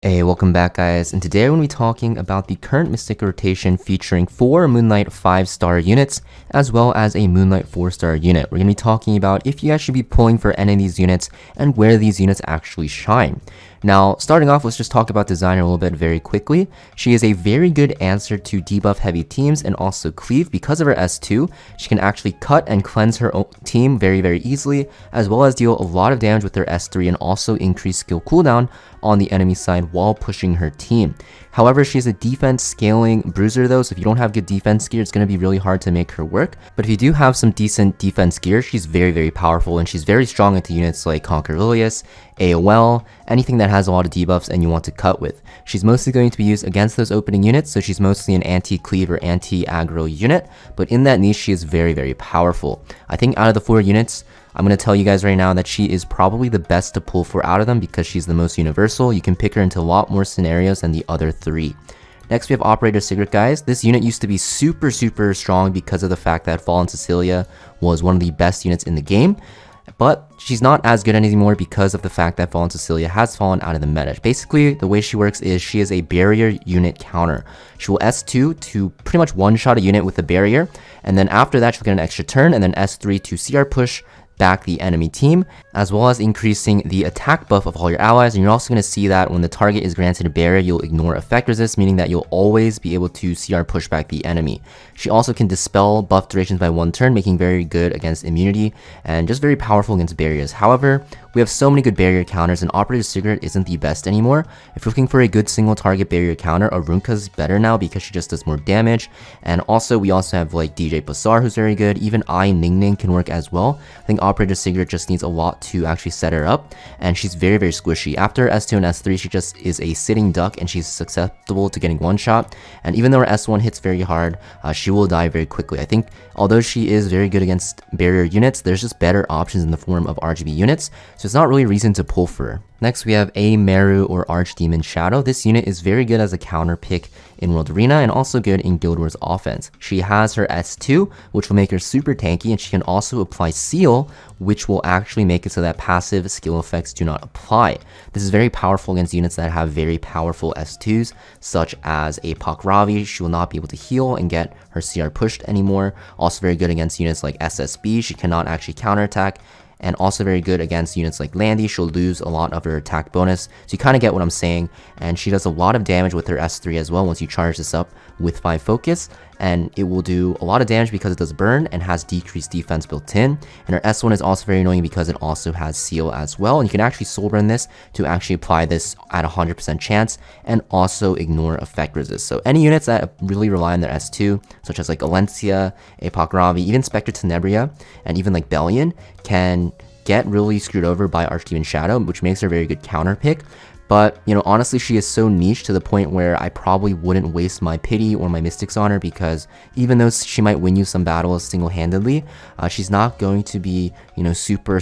Hey, welcome back guys, and today we're going to be talking about the current Mystic rotation featuring 4 Moonlight 5-star units, as well as a Moonlight 4-star unit. We're going to be talking about if you guys should be pulling for any of these units, and where these units actually shine. Now, starting off, let's just talk about Designer a little bit very quickly. She is a very good answer to debuff heavy teams and also cleave because of her S2. She can actually cut and cleanse her own team very easily, as well as deal a lot of damage with her S3 and also increase skill cooldown on the enemy side while pushing her team. However, she's a defense scaling bruiser though, so if you don't have good defense gear, it's going to be really hard to make her work. But if you do have some decent defense gear, she's very powerful, and she's very strong into units like Conquer Lilius, AOL, anything that has a lot of debuffs and you want to cut with. She's mostly going to be used against those opening units, so she's mostly an anti-cleave or anti-aggro unit, but in that niche she is very powerful. I think out of the 4 units, I'm going to tell you guys right now that she is probably the best to pull for out of them because she's the most universal. You can pick her into a lot more scenarios than the other 3. Next we have Operator Sigrid, guys. This unit used to be super strong because of the fact that Fallen Cecilia was one of the best units in the game. But she's not as good anymore because of the fact that Fallen Cecilia has fallen out of the meta. Basically, the way she works is she is a barrier unit counter. She will S2 to pretty much one-shot a unit with a barrier, and then after that she'll get an extra turn, and then S3 to CR push back the enemy team, as well as increasing the attack buff of all your allies. And you're also going to see that when the target is granted a barrier, you'll ignore effect resist, meaning that you'll always be able to CR push back the enemy. She also can dispel buff durations by 1 turn, making very good against immunity and just very powerful against barriers. However, we have so many good barrier counters, and Operator Sigrid isn't the best anymore. If you're looking for a good single target barrier counter, Arunka's better now because she just does more damage. And also, we also have like DJ Basar, who's very good. Even Ning Ning can work as well. I think Operator Sigrid just needs a lot to actually set her up, and she's very squishy. After S2 and S3, she just is a sitting duck, and she's susceptible to getting one shot. And even though her S1 hits very hard, she will die very quickly. I think although she is very good against barrier units, there's just better options in the form of RGB units, so it's not really a reason to pull for her. Next we have a Meru or Archdemon Shadow. This unit is very good as a counter pick in World Arena and also good in Guild Wars offense. She has her S2, which will make her super tanky, and she can also apply Seal, which will actually make it so that passive skill effects do not apply. This is very powerful against units that have very powerful S2s, such as a Ravi. She will not be able to heal and get her CR pushed anymore. Also very good against units like SSB. She cannot actually counterattack. And also very good against units like Landy. She'll lose a lot of her attack bonus, so you kind of get what I'm saying. And she does a lot of damage with her S3 as well once you charge this up with 5 focus, and it will do a lot of damage because it does burn and has decreased defense built in. And her S1 is also very annoying because it also has seal as well, and you can actually soul burn this to actually apply this at 100% chance and also ignore effect resist. So any units that really rely on their S2, such as like Alencia, Apoc Ravi, even Spectre Tenebria, and even like Bellion, can get really screwed over by Archdemon Shadow, which makes her a very good counter pick. But, you know, honestly, she is so niche to the point where I probably wouldn't waste my pity or my mystics on her, because even though she might win you some battles single-handedly, she's not going to be, you know, super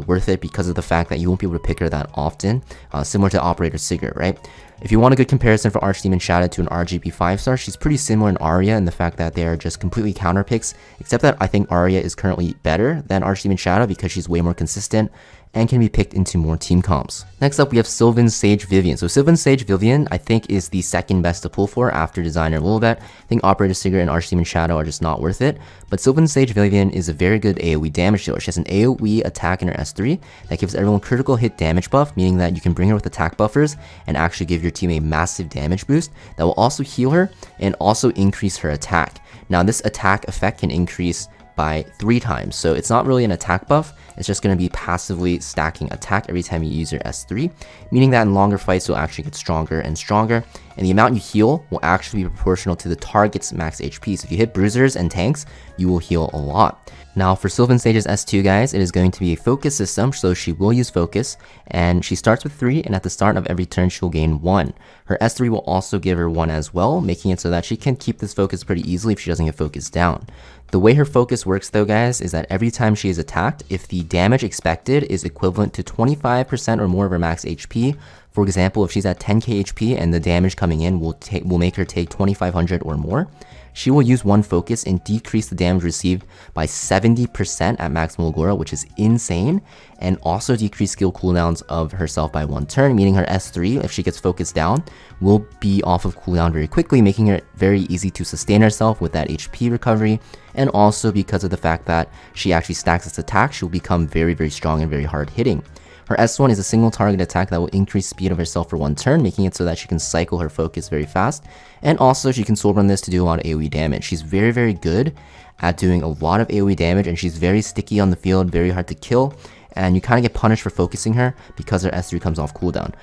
worth it because of the fact that you won't be able to pick her that often, similar to Operator Sigrid, right? If you want a good comparison for Archdemon Shadow to an RGB 5-star, she's pretty similar in Arya in the fact that they are just completely counter picks, except that I think Arya is currently better than Archdemon Shadow because she's way more consistent and can be picked into more team comps. Next up, we have Sylvan Sage Vivian. So Sylvan Sage Vivian, I think, is the second best to pull for after Designer a little bit. I think Operator Sigrid and Archdemon Shadow are just not worth it. But Sylvan Sage Vivian is a very good AoE damage dealer. She has an AoE attack in her S3 that gives everyone critical hit damage buff, meaning that you can bring her with attack buffers and actually give your team a massive damage boost that will also heal her and also increase her attack. Now, this attack effect can increase by 3 times, so it's not really an attack buff, it's just going to be passively stacking attack every time you use your S3, meaning that in longer fights you'll actually get stronger and stronger, and the amount you heal will actually be proportional to the target's max HP. So if you hit bruisers and tanks, you will heal a lot. Now for Sylvan Sage's S2, guys, it is going to be a focus system, so she will use focus, and she starts with 3, and at the start of every turn she will gain 1. Her S3 will also give her 1 as well, making it so that she can keep this focus pretty easily if she doesn't get focused down. The way her focus works though, guys, is that every time she is attacked, if the damage expected is equivalent to 25% or more of her max HP, For example, if she's at 10k HP and the damage coming in will make her take 2500 or more, she will use one focus and decrease the damage received by 70% at maximal Agora, which is insane, and also decrease skill cooldowns of herself by 1 turn, meaning her S3, if she gets focused down, will be off of cooldown very quickly, making it very easy to sustain herself with that HP recovery. And also because of the fact that she actually stacks its attack, she'll become very, very strong and very hard hitting. Her S1 is a single target attack that will increase speed of herself for 1 turn, making it so that she can cycle her focus very fast. And also she can soul run this to do a lot of AoE damage. She's very, very good at doing a lot of AoE damage, and she's very sticky on the field, very hard to kill. And you kind of get punished for focusing her because her S3 comes off cooldown.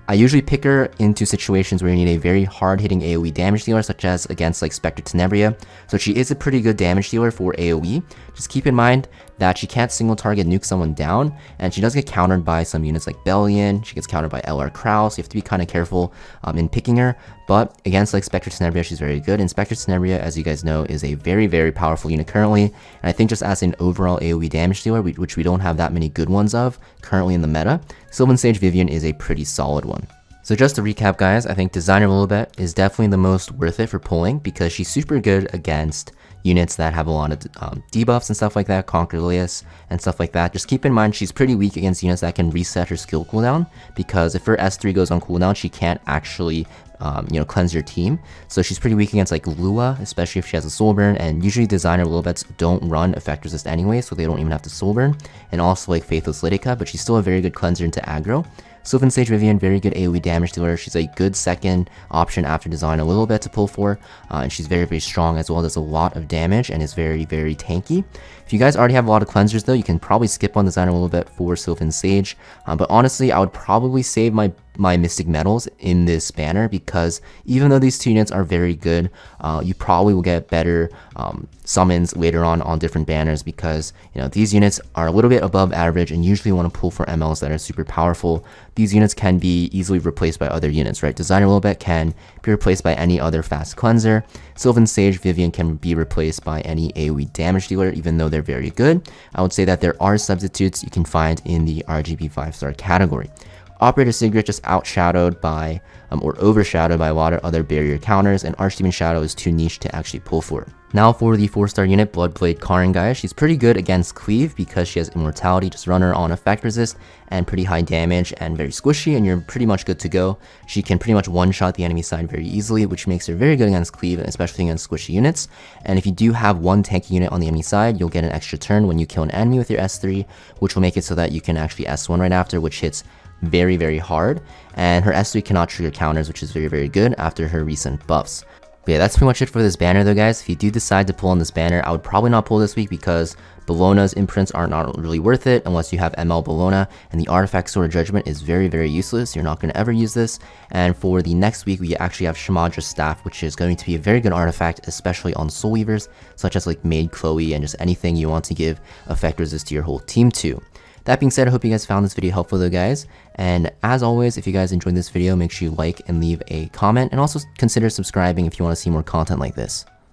I usually pick her into situations where you need a very hard-hitting AoE damage dealer, such as against like Spectre Tenebria. So she is a pretty good damage dealer for AoE. Just keep in mind that she can't single target nuke someone down, and she does get countered by some units like Bellion. She gets countered by LR Crow, so you have to be kind of careful in picking her. But against like Spectre Tenebria, she's very good, and Spectre Tenebria, as you guys know, is a very, very powerful unit currently. And I think just as an overall AoE damage dealer, which we don't have that many good ones of currently in the meta, Sylvan Sage Vivian is a pretty solid one. So just to recap, guys, I think Designer Lilibet is definitely the most worth it for pulling because she's super good against units that have a lot of debuffs and stuff like that, Conquer Lilius and stuff like that. Just keep in mind she's pretty weak against units that can reset her skill cooldown, because if her S3 goes on cooldown, she can't actually cleanse your team. So she's pretty weak against like Lua, especially if she has a soul burn, and usually Designer Lilibets don't run effect resist anyway, so they don't even have to soul burn. And also like Faithless Lidica, but she's still a very good cleanser into aggro. Sylvan Sage Vivian, very good AoE damage dealer. She's a good second option after Designer Lilibet to pull for, and she's very, very strong as well. Does a lot of damage and is very, very tanky. If you guys already have a lot of cleansers though, you can probably skip on Designer Lilibet for Sylvan Sage, but honestly, I would probably save my Mystic Metals in this banner, because even though these two units are very good, you probably will get better summons later on different banners, because these units are a little bit above average and usually want to pull for MLs that are super powerful. These units can be easily replaced by other units, right? Designer Lilibet can be replaced by any other fast cleanser. Sylvan Sage Vivian can be replaced by any AoE damage dealer, even though they're very good. I would say that there are substitutes you can find in the RGB 5-star category. Operator Sigrid just outshadowed by, or overshadowed by a lot of other barrier counters, and Archdemon Shadow is too niche to actually pull for. Now for the 4-star unit, Bloodblade Karin, guys. She's pretty good against Cleave because she has Immortality. Just run her on effect resist and pretty high damage and very squishy, and you're pretty much good to go. She can pretty much one-shot the enemy side very easily, which makes her very good against Cleave, especially against squishy units. And if you do have one tanky unit on the enemy side, you'll get an extra turn when you kill an enemy with your S3, which will make it so that you can actually S1 right after, which hits very, very hard. And her S3 cannot trigger counters, which is very, very good after her recent buffs. But yeah, that's pretty much it for this banner though, guys. If you do decide to pull on this banner, I would probably not pull this week because Bellona's imprints are not really worth it unless you have ML Bellona, and the Artifact Sword of Judgment is very, very useless. You're not going to ever use this. And for the next week, we actually have Shamadra's Staff, which is going to be a very good artifact, especially on Soul Weavers, such as like Maid Chloe and just anything you want to give effect resist to your whole team to. That being said, I hope you guys found this video helpful though, guys. And as always, if you guys enjoyed this video, make sure you like and leave a comment, and also consider subscribing if you want to see more content like this.